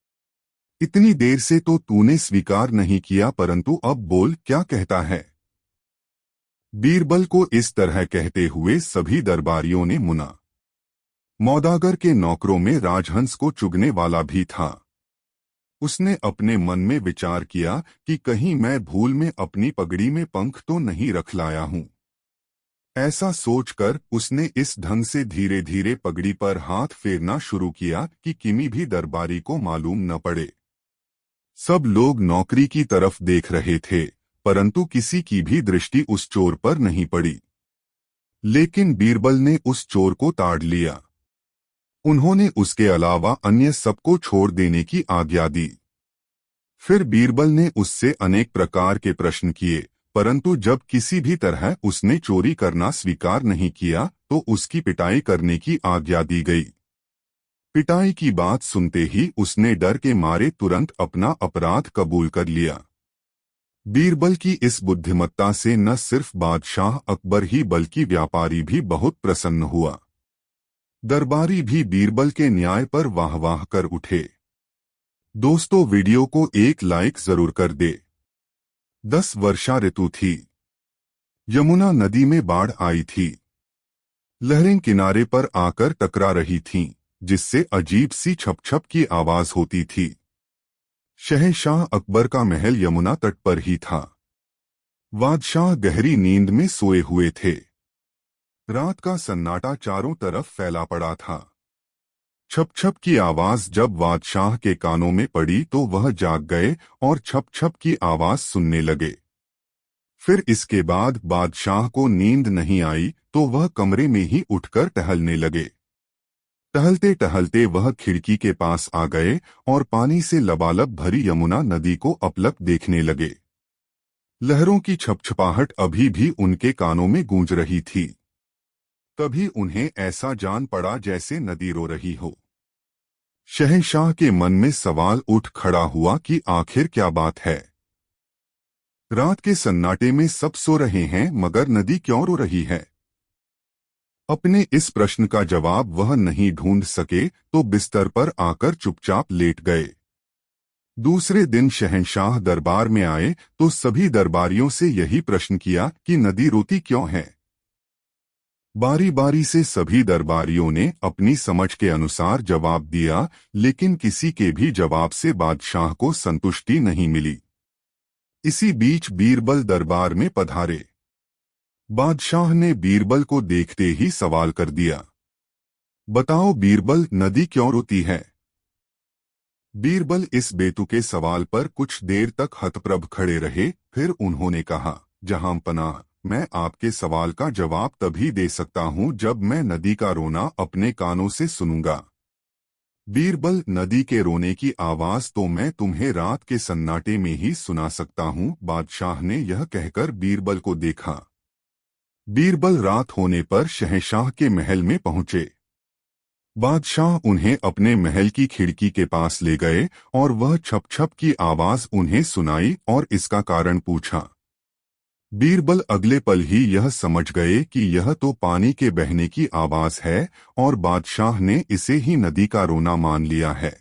इतनी देर से तो तूने स्वीकार नहीं किया, परंतु अब बोल क्या कहता है। बीरबल को इस तरह कहते हुए सभी दरबारियों ने मुना। मौदागर के नौकरों में राजहंस को चुगने वाला भी था। उसने अपने मन में विचार किया कि कहीं मैं भूल में अपनी पगड़ी में पंख तो नहीं रख लाया हूं। ऐसा सोचकर उसने इस ढंग से धीरे धीरे पगड़ी पर हाथ फेरना शुरू किया कि किमी भी दरबारी को मालूम न पड़े। सब लोग नौकरी की तरफ देख रहे थे, परंतु किसी की भी दृष्टि उस चोर पर नहीं पड़ी। लेकिन बीरबल ने उस चोर को ताड़ लिया। उन्होंने उसके अलावा अन्य सबको छोड़ देने की आज्ञा दी। फिर बीरबल ने उससे अनेक प्रकार के प्रश्न किए, परंतु जब किसी भी तरह उसने चोरी करना स्वीकार नहीं किया तो उसकी पिटाई करने की आज्ञा दी गई। पिटाई की बात सुनते ही उसने डर के मारे तुरंत अपना अपराध कबूल कर लिया। बीरबल की इस बुद्धिमत्ता से न सिर्फ बादशाह अकबर ही बल्कि व्यापारी भी बहुत प्रसन्न हुआ। दरबारी भी बीरबल के न्याय पर वाह वाह कर उठे। दोस्तों, वीडियो को एक लाइक जरूर कर दे। 10 वर्षा ऋतु थी। यमुना नदी में बाढ़ आई थी। लहरें किनारे पर आकर टकरा रही थीं, जिससे अजीब सी छप छप की आवाज होती थी। शहंशाह अकबर का महल यमुना तट पर ही था। बादशाह गहरी नींद में सोए हुए थे। रात का सन्नाटा चारों तरफ फैला पड़ा था। छप छप की आवाज जब बादशाह के कानों में पड़ी तो वह जाग गए और छप छप की आवाज सुनने लगे। फिर इसके बाद बादशाह को नींद नहीं आई तो वह कमरे में ही उठकर टहलने लगे। टहलते टहलते वह खिड़की के पास आ गए और पानी से लबालब भरी यमुना नदी को अपलक देखने लगे। लहरों की छपछपाहट अभी भी उनके कानों में गूंज रही थी। तभी उन्हें ऐसा जान पड़ा जैसे नदी रो रही हो। शहंशाह के मन में सवाल उठ खड़ा हुआ कि आखिर क्या बात है। रात के सन्नाटे में सब सो रहे हैं मगर नदी क्यों रो रही है। अपने इस प्रश्न का जवाब वह नहीं ढूंढ सके तो बिस्तर पर आकर चुपचाप लेट गए। दूसरे दिन शहंशाह दरबार में आए तो सभी दरबारियों से यही प्रश्न किया कि नदी रोती क्यों है। बारी बारी से सभी दरबारियों ने अपनी समझ के अनुसार जवाब दिया, लेकिन किसी के भी जवाब से बादशाह को संतुष्टि नहीं मिली। इसी बीच बीरबल दरबार में पधारे। बादशाह ने बीरबल को देखते ही सवाल कर दिया, बताओ बीरबल, नदी क्यों रोती है। बीरबल इस बेतुके सवाल पर कुछ देर तक हतप्रभ खड़े रहे। फिर उन्होंने कहा, जहांपनाह, मैं आपके सवाल का जवाब तभी दे सकता हूं जब मैं नदी का रोना अपने कानों से सुनूंगा। बीरबल, नदी के रोने की आवाज तो मैं तुम्हें रात के सन्नाटे में ही सुना सकता हूं। बादशाह ने यह कहकर बीरबल को देखा। बीरबल रात होने पर शहंशाह के महल में पहुंचे। बादशाह उन्हें अपने महल की खिड़की के पास ले गए और वह छप छप की आवाज उन्हें सुनाई और इसका कारण पूछा। बीरबल अगले पल ही यह समझ गए कि यह तो पानी के बहने की आवाज है और बादशाह ने इसे ही नदी का रोना मान लिया है।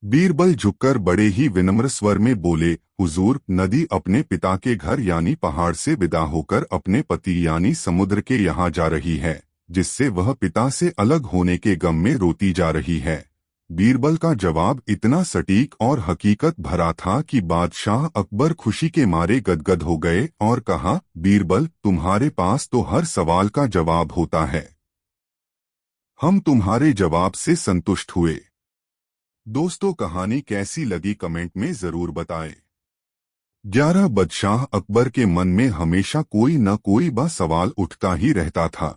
बीरबल झुककर बड़े ही विनम्र स्वर में बोले, हुजूर, नदी अपने पिता के घर यानी पहाड़ से विदा होकर अपने पति यानी समुद्र के यहाँ जा रही है, जिससे वह पिता से अलग होने के गम में रोती जा रही है। बीरबल का जवाब इतना सटीक और हकीकत भरा था कि बादशाह अकबर खुशी के मारे गदगद हो गए और कहा, बीरबल, तुम्हारे पास तो हर सवाल का जवाब होता है। हम तुम्हारे जवाब से संतुष्ट हुए। दोस्तों, कहानी कैसी लगी कमेंट में जरूर बताएं। 11 बादशाह अकबर के मन में हमेशा कोई न कोई सवाल उठता ही रहता था।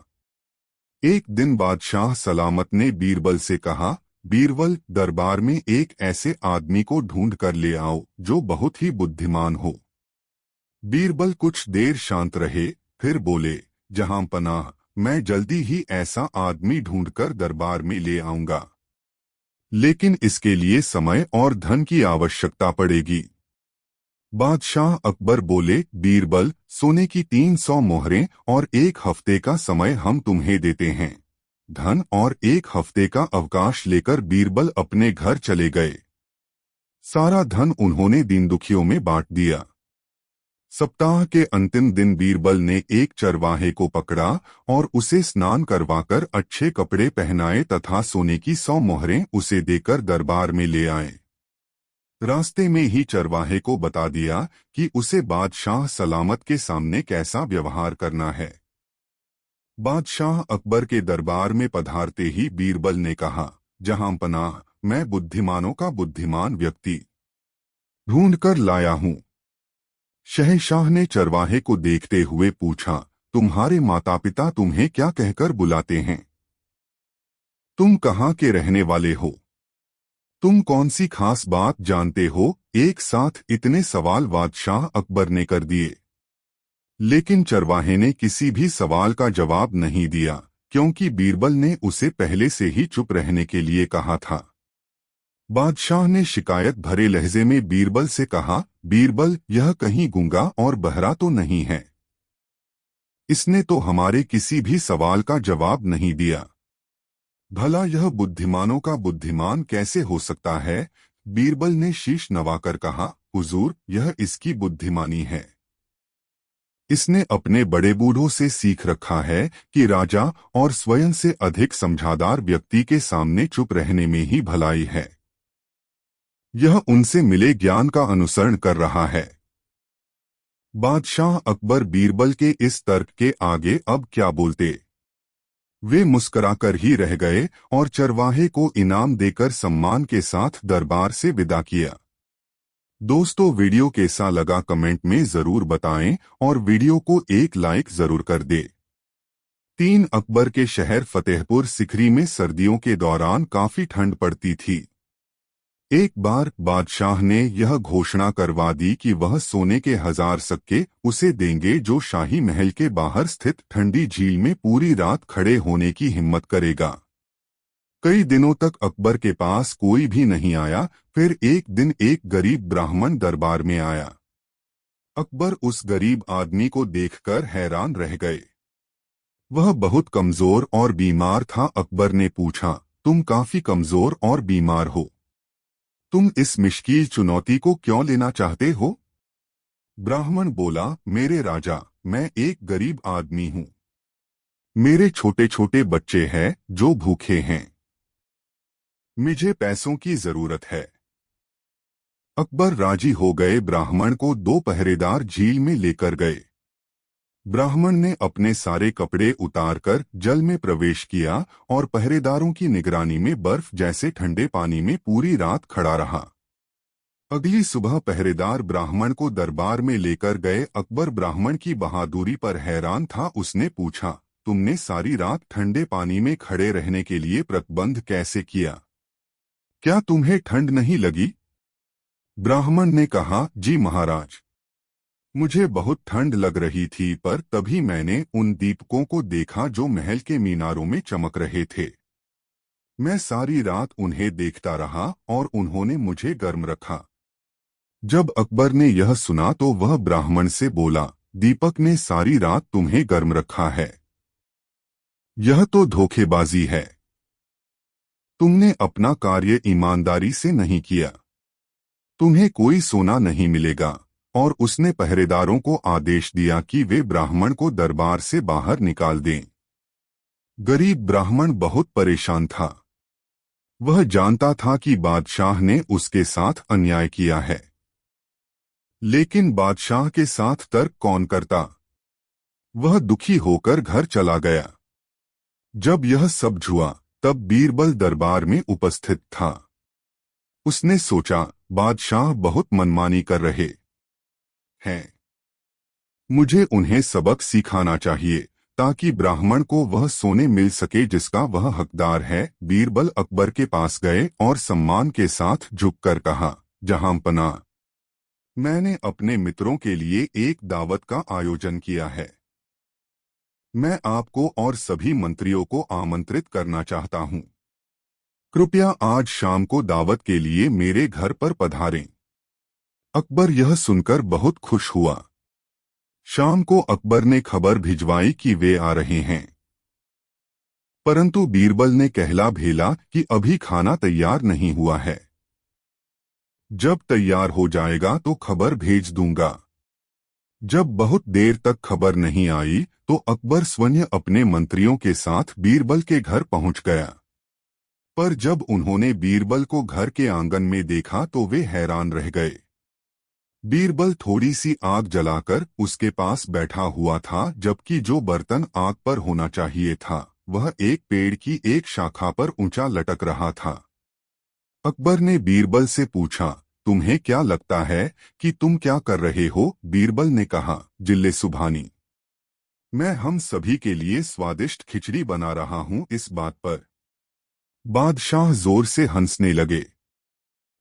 एक दिन बादशाह सलामत ने बीरबल से कहा, बीरबल, दरबार में एक ऐसे आदमी को ढूंढ कर ले आओ जो बहुत ही बुद्धिमान हो। बीरबल कुछ देर शांत रहे, फिर बोले, जहांपनाह, मैं जल्दी ही ऐसा आदमी ढूंढकर दरबार में ले आऊंगा, लेकिन इसके लिए समय और धन की आवश्यकता पड़ेगी। बादशाह अकबर बोले, बीरबल, सोने की 300 मोहरें और 1 हफ्ते का समय हम तुम्हें देते हैं। धन और 1 हफ्ते का अवकाश लेकर बीरबल अपने घर चले गए। सारा धन उन्होंने दीन दुखियों में बांट दिया। सप्ताह के अंतिम दिन बीरबल ने एक चरवाहे को पकड़ा और उसे स्नान करवाकर अच्छे कपड़े पहनाए तथा सोने की 100 मोहरें उसे देकर दरबार में ले आए। रास्ते में ही चरवाहे को बता दिया कि उसे बादशाह सलामत के सामने कैसा व्यवहार करना है। बादशाह अकबर के दरबार में पधारते ही बीरबल ने कहा, जहांपनाह, मैं बुद्धिमानों का बुद्धिमान व्यक्ति ढूंढकर लाया हूं। शहंशाह ने चरवाहे को देखते हुए पूछा, तुम्हारे माता पिता तुम्हें क्या कहकर बुलाते हैं? तुम कहाँ के रहने वाले हो? तुम कौन सी खास बात जानते हो? एक साथ इतने सवाल बादशाह अकबर ने कर दिए, लेकिन चरवाहे ने किसी भी सवाल का जवाब नहीं दिया, क्योंकि बीरबल ने उसे पहले से ही चुप रहने के लिए कहा था। बादशाह ने शिकायत भरे लहजे में बीरबल से कहा, बीरबल, यह कहीं गूंगा और बहरा तो नहीं है? इसने तो हमारे किसी भी सवाल का जवाब नहीं दिया। भला यह बुद्धिमानों का बुद्धिमान कैसे हो सकता है? बीरबल ने शीश नवाकर कहा, हुजूर, यह इसकी बुद्धिमानी है। इसने अपने बड़े बूढ़ों से सीख रखा है कि राजा और स्वयं से अधिक समझदार व्यक्ति के सामने चुप रहने में ही भलाई है। यह उनसे मिले ज्ञान का अनुसरण कर रहा है। बादशाह अकबर बीरबल के इस तर्क के आगे अब क्या बोलते। वे मुस्कुराकर ही रह गए और चरवाहे को इनाम देकर सम्मान के साथ दरबार से विदा किया। दोस्तों, वीडियो कैसा लगा कमेंट में जरूर बताएं और वीडियो को एक लाइक जरूर कर दे। 3 अकबर के शहर फतेहपुर सिकरी में सर्दियों के दौरान काफी ठंड पड़ती थी। एक बार बादशाह ने यह घोषणा करवा दी कि वह सोने के 1000 सिक्के उसे देंगे जो शाही महल के बाहर स्थित ठंडी झील में पूरी रात खड़े होने की हिम्मत करेगा। कई दिनों तक अकबर के पास कोई भी नहीं आया। फिर एक दिन एक गरीब ब्राह्मण दरबार में आया। अकबर उस गरीब आदमी को देखकर हैरान रह गए। वह बहुत कमजोर और बीमार था। अकबर ने पूछा, तुम काफी कमजोर और बीमार हो, तुम इस मुश्किल चुनौती को क्यों लेना चाहते हो? ब्राह्मण बोला, मेरे राजा, मैं एक गरीब आदमी हूँ। मेरे छोटे छोटे बच्चे हैं जो भूखे हैं। मुझे पैसों की जरूरत है। अकबर राजी हो गए। ब्राह्मण को 2 पहरेदार झील में लेकर गए। ब्राह्मण ने अपने सारे कपड़े उतारकर जल में प्रवेश किया और पहरेदारों की निगरानी में बर्फ जैसे ठंडे पानी में पूरी रात खड़ा रहा। अगली सुबह पहरेदार ब्राह्मण को दरबार में लेकर गए। अकबर ब्राह्मण की बहादुरी पर हैरान था। उसने पूछा, तुमने सारी रात ठंडे पानी में खड़े रहने के लिए प्रबंध कैसे किया? क्या तुम्हें ठंड नहीं लगी? ब्राह्मण ने कहा, जी महाराज, मुझे बहुत ठंड लग रही थी, पर तभी मैंने उन दीपकों को देखा जो महल के मीनारों में चमक रहे थे। मैं सारी रात उन्हें देखता रहा और उन्होंने मुझे गर्म रखा। जब अकबर ने यह सुना तो वह ब्राह्मण से बोला, दीपक ने सारी रात तुम्हें गर्म रखा है? यह तो धोखेबाजी है। तुमने अपना कार्य ईमानदारी से नहीं किया। तुम्हें कोई सोना नहीं मिलेगा। और उसने पहरेदारों को आदेश दिया कि वे ब्राह्मण को दरबार से बाहर निकाल दें। गरीब ब्राह्मण बहुत परेशान था। वह जानता था कि बादशाह ने उसके साथ अन्याय किया है, लेकिन बादशाह के साथ तर्क कौन करता। वह दुखी होकर घर चला गया। जब यह सब हुआ तब बीरबल दरबार में उपस्थित था। उसने सोचा, बादशाह बहुत मनमानी कर रहे हैं। मुझे उन्हें सबक सिखाना चाहिए ताकि ब्राह्मण को वह सोने मिल सके जिसका वह हकदार है। बीरबल अकबर के पास गए और सम्मान के साथ झुककर कहा, जहांपनाह, मैंने अपने मित्रों के लिए एक दावत का आयोजन किया है। मैं आपको और सभी मंत्रियों को आमंत्रित करना चाहता हूं। कृपया आज शाम को दावत के लिए मेरे घर पर पधारें। अकबर यह सुनकर बहुत खुश हुआ। शाम को अकबर ने खबर भिजवाई कि वे आ रहे हैं, परंतु बीरबल ने कहला भेला कि अभी खाना तैयार नहीं हुआ है। जब तैयार हो जाएगा तो खबर भेज दूंगा। जब बहुत देर तक खबर नहीं आई तो अकबर स्वयं अपने मंत्रियों के साथ बीरबल के घर पहुंच गया। पर जब उन्होंने बीरबल को घर के आंगन में देखा तो वे हैरान रह गए। बीरबल थोड़ी सी आग जलाकर उसके पास बैठा हुआ था, जबकि जो बर्तन आग पर होना चाहिए था वह एक पेड़ की एक शाखा पर ऊंचा लटक रहा था। अकबर ने बीरबल से पूछा, तुम्हें क्या लगता है कि तुम क्या कर रहे हो? बीरबल ने कहा, जिल्ले सुभानी, मैं हम सभी के लिए स्वादिष्ट खिचड़ी बना रहा हूं। इस बात पर बादशाह जोर से हंसने लगे।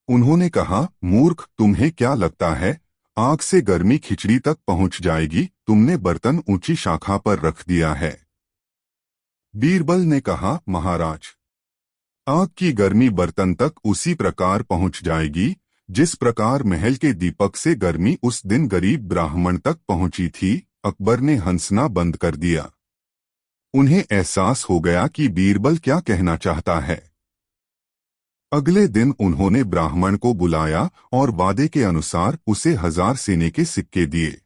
उन्होंने कहा, मूर्ख, तुम्हें क्या लगता है आग से गर्मी खिचड़ी तक पहुंच जाएगी? तुमने बर्तन ऊंची शाखा पर रख दिया है। बीरबल ने कहा, महाराज, आग की गर्मी बर्तन तक उसी प्रकार पहुंच जाएगी जिस प्रकार महल के दीपक से गर्मी उस दिन गरीब ब्राह्मण तक पहुंची थी। अकबर ने हंसना बंद कर दिया। उन्हें एहसास हो गया कि बीरबल क्या कहना चाहता है। अगले दिन उन्होंने ब्राह्मण को बुलाया और वादे के अनुसार उसे 1000 सेने के सिक्के दिए।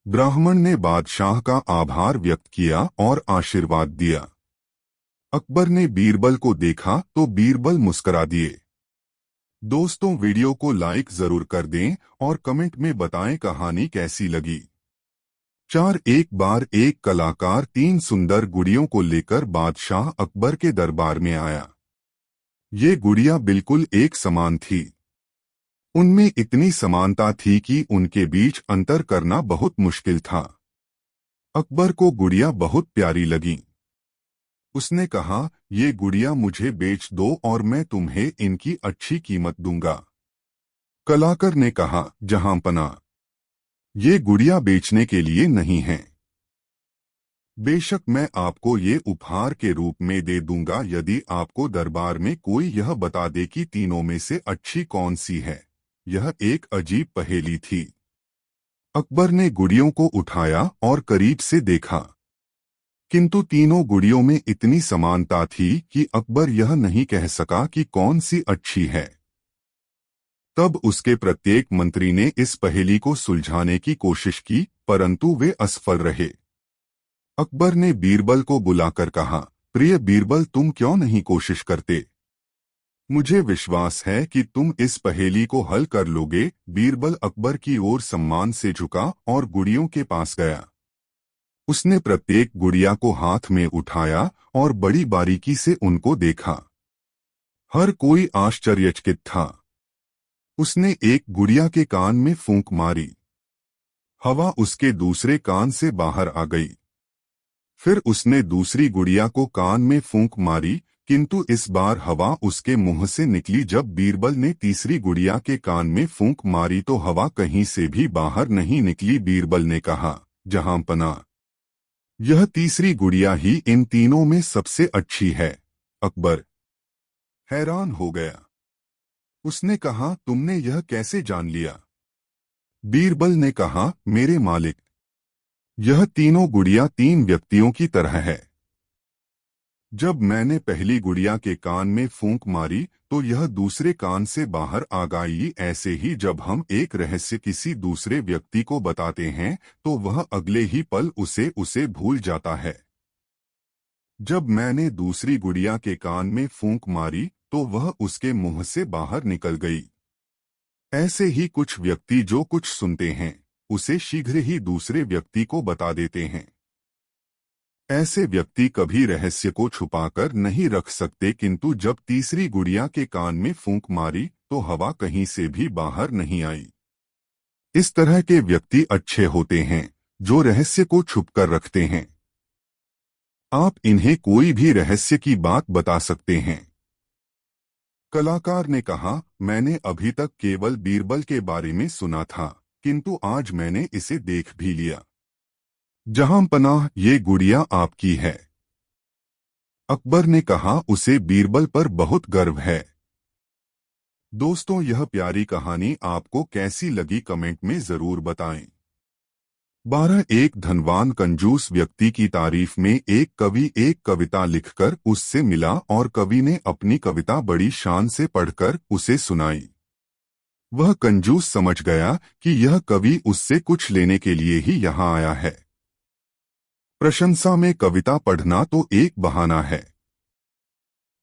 ब्राह्मण ने बादशाह का आभार व्यक्त किया और आशीर्वाद दिया। अकबर ने बीरबल को देखा तो बीरबल मुस्करा दिए। दोस्तों, वीडियो को लाइक जरूर कर दें और कमेंट में बताएं कहानी कैसी लगी। 4 एक बार एक कलाकार 3 सुंदर गुड़ियों को लेकर बादशाह अकबर के दरबार में आया। ये गुड़िया बिल्कुल एक समान थी। उनमें इतनी समानता थी कि उनके बीच अंतर करना बहुत मुश्किल था। अकबर को गुड़िया बहुत प्यारी लगी। उसने कहा, ये गुड़िया मुझे बेच दो और मैं तुम्हें इनकी अच्छी कीमत दूंगा। कलाकार ने कहा, जहांपना, ये गुड़िया बेचने के लिए नहीं है। बेशक मैं आपको ये उपहार के रूप में दे दूंगा यदि आपको दरबार में कोई यह बता दे कि तीनों में से अच्छी कौन सी है। यह एक अजीब पहेली थी। अकबर ने गुड़ियों को उठाया और करीब से देखा, किंतु तीनों गुड़ियों में इतनी समानता थी कि अकबर यह नहीं कह सका कि कौन सी अच्छी है। तब उसके प्रत्येक मंत्री ने इस पहेली को सुलझाने की कोशिश की, परंतु वे असफल रहे। अकबर ने बीरबल को बुलाकर कहा, प्रिय बीरबल, तुम क्यों नहीं कोशिश करते? मुझे विश्वास है कि तुम इस पहेली को हल कर लोगे। बीरबल अकबर की ओर सम्मान से झुका और गुड़ियों के पास गया। उसने प्रत्येक गुड़िया को हाथ में उठाया और बड़ी बारीकी से उनको देखा। हर कोई आश्चर्यचकित था। उसने एक गुड़िया के कान में फूंक मारी। हवा उसके दूसरे कान से बाहर आ गई। फिर उसने दूसरी गुड़िया को कान में फूंक मारी, किंतु इस बार हवा उसके मुंह से निकली। जब बीरबल ने तीसरी गुड़िया के कान में फूंक मारी तो हवा कहीं से भी बाहर नहीं निकली। बीरबल ने कहा, जहांपना, यह तीसरी गुड़िया ही इन तीनों में सबसे अच्छी है। अकबर हैरान हो गया। उसने कहा, तुमने यह कैसे जान लिया? बीरबल ने कहा, मेरे मालिक, यह तीनों गुड़िया 3 व्यक्तियों की तरह है। जब मैंने पहली गुड़िया के कान में फूंक मारी तो यह दूसरे कान से बाहर आ गई। ऐसे ही जब हम एक रहस्य किसी दूसरे व्यक्ति को बताते हैं तो वह अगले ही पल उसे भूल जाता है। जब मैंने दूसरी गुड़िया के कान में फूंक मारी तो वह उसके मुंह से बाहर निकल गई। ऐसे ही कुछ व्यक्ति जो कुछ सुनते हैं उसे शीघ्र ही दूसरे व्यक्ति को बता देते हैं। ऐसे व्यक्ति कभी रहस्य को छुपाकर नहीं रख सकते, किंतु जब तीसरी गुड़िया के कान में फूंक मारी तो हवा कहीं से भी बाहर नहीं आई। इस तरह के व्यक्ति अच्छे होते हैं जो रहस्य को छुपकर रखते हैं। आप इन्हें कोई भी रहस्य की बात बता सकते हैं। कलाकार ने कहा, मैंने अभी तक केवल बीरबल के बारे में सुना था, किंतु आज मैंने इसे देख भी लिया। जहांपनाह, ये गुड़िया आपकी है। अकबर ने कहा, उसे बीरबल पर बहुत गर्व है। दोस्तों, यह प्यारी कहानी आपको कैसी लगी कमेंट में जरूर बताएं। 12 एक धनवान कंजूस व्यक्ति की तारीफ में एक कवि एक कविता लिखकर उससे मिला और कवि ने अपनी कविता बड़ी शान से पढ़कर उसे सुनाई। वह कंजूस समझ गया कि यह कवि उससे कुछ लेने के लिए ही यहाँ आया है। प्रशंसा में कविता पढ़ना तो एक बहाना है।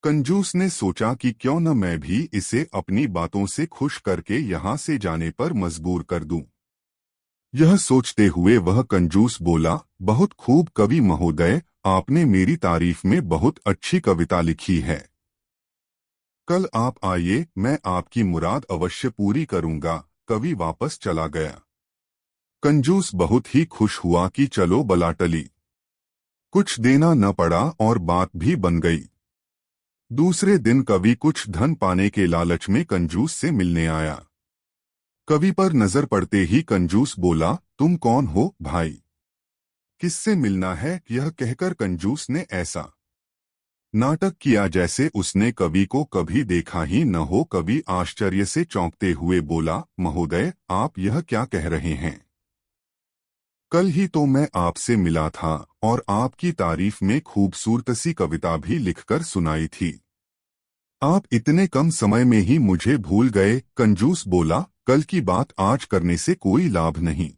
कंजूस ने सोचा कि क्यों न मैं भी इसे अपनी बातों से खुश करके यहाँ से जाने पर मजबूर कर दूं। यह सोचते हुए वह कंजूस बोला, बहुत खूब कवि महोदय, आपने मेरी तारीफ में बहुत अच्छी कविता लिखी है। कल आप आइए, मैं आपकी मुराद अवश्य पूरी करूंगा। कवि वापस चला गया। कंजूस बहुत ही खुश हुआ कि चलो बला टली। कुछ देना न पड़ा और बात भी बन गई। दूसरे दिन कवि कुछ धन पाने के लालच में कंजूस से मिलने आया। कवि पर नजर पड़ते ही कंजूस बोला, तुम कौन हो भाई? किससे मिलना है? यह कहकर कंजूस ने ऐसा नाटक किया जैसे उसने कवि को कभी देखा ही न हो। कवि आश्चर्य से चौंकते हुए बोला, महोदय, आप यह क्या कह रहे हैं? कल ही तो मैं आपसे मिला था और आपकी तारीफ में खूबसूरत सी कविता भी लिखकर सुनाई थी। आप इतने कम समय में ही मुझे भूल गए। कंजूस बोला, कल की बात आज करने से कोई लाभ नहीं।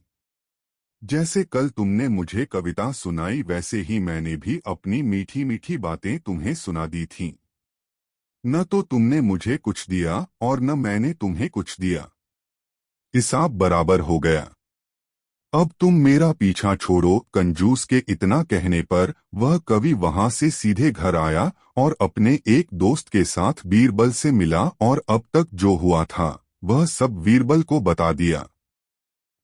जैसे कल तुमने मुझे कविता सुनाई वैसे ही मैंने भी अपनी मीठी मीठी बातें तुम्हें सुना दी थीं। न तो तुमने मुझे कुछ दिया और न मैंने तुम्हें कुछ दिया। हिसाब बराबर हो गया। अब तुम मेरा पीछा छोड़ो। कंजूस के इतना कहने पर वह कवि वहां से सीधे घर आया और अपने एक दोस्त के साथ बीरबल से मिला और अब तक जो हुआ था वह सब बीरबल को बता दिया।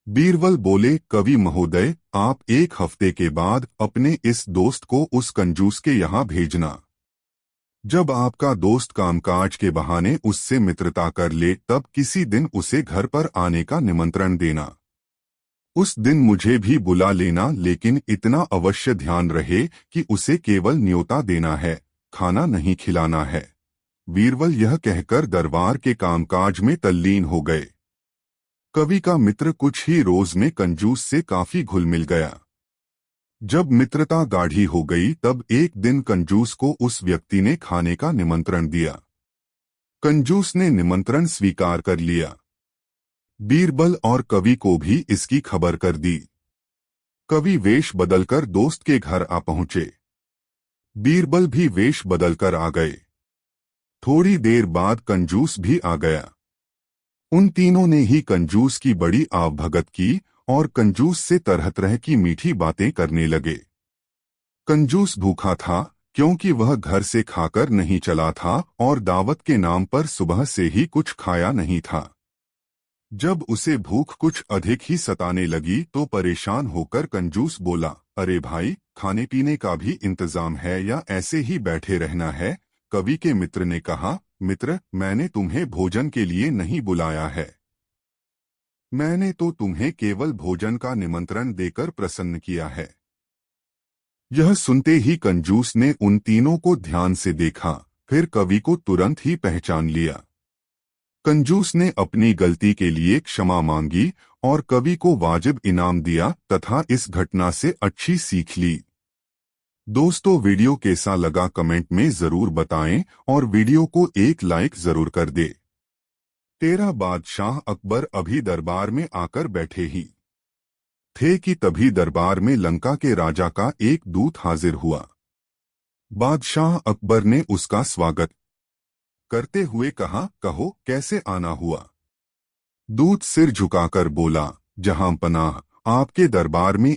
बीरबल बोले, कवि महोदय, आप एक हफ्ते के बाद अपने इस दोस्त को उस कंजूस के यहाँ भेजना। जब आपका दोस्त कामकाज के बहाने उससे मित्रता कर ले तब किसी दिन उसे घर पर आने का निमंत्रण देना। उस दिन मुझे भी बुला लेना, लेकिन इतना अवश्य ध्यान रहे कि उसे केवल न्योता देना है, खाना नहीं खिलाना है। बीरबल यह कहकर दरबार के कामकाज में तल्लीन हो गए। कवि का मित्र कुछ ही रोज में कंजूस से काफी घुल मिल गया। जब मित्रता गाढ़ी हो गई तब एक दिन कंजूस को उस व्यक्ति ने खाने का निमंत्रण दिया। कंजूस ने निमंत्रण स्वीकार कर लिया। बीरबल और कवि को भी इसकी खबर कर दी। कवि वेश बदलकर दोस्त के घर आ पहुंचे। बीरबल भी वेश बदलकर आ गए। थोड़ी देर बाद कंजूस भी आ गया। उन तीनों ने ही कंजूस की बड़ी आवभगत की और कंजूस से तरह तरह की मीठी बातें करने लगे। कंजूस भूखा था क्योंकि वह घर से खाकर नहीं चला था और दावत के नाम पर सुबह से ही कुछ खाया नहीं था। जब उसे भूख कुछ अधिक ही सताने लगी तो परेशान होकर कंजूस बोला, अरे भाई, खाने पीने का भी इंतजाम है या ऐसे ही बैठे रहना है? कवि के मित्र ने कहा, मित्र, मैंने तुम्हें भोजन के लिए नहीं बुलाया है। मैंने तो तुम्हें केवल भोजन का निमंत्रण देकर प्रसन्न किया है। यह सुनते ही कंजूस ने उन तीनों को ध्यान से देखा, फिर कवि को तुरंत ही पहचान लिया। कंजूस ने अपनी गलती के लिए क्षमा मांगी और कवि को वाजिब इनाम दिया तथा इस घटना से अच्छी सीख ली। दोस्तों, वीडियो कैसा लगा कमेंट में जरूर बताएं और वीडियो को एक लाइक जरूर कर दे। तेरा बादशाह अकबर अभी दरबार में आकर बैठे ही थे कि तभी दरबार में लंका के राजा का एक दूत हाजिर हुआ। बादशाह अकबर ने उसका स्वागत करते हुए कहा, कहो कैसे आना हुआ? दूत सिर झुकाकर बोला, जहां पनाह, आपके दरबार में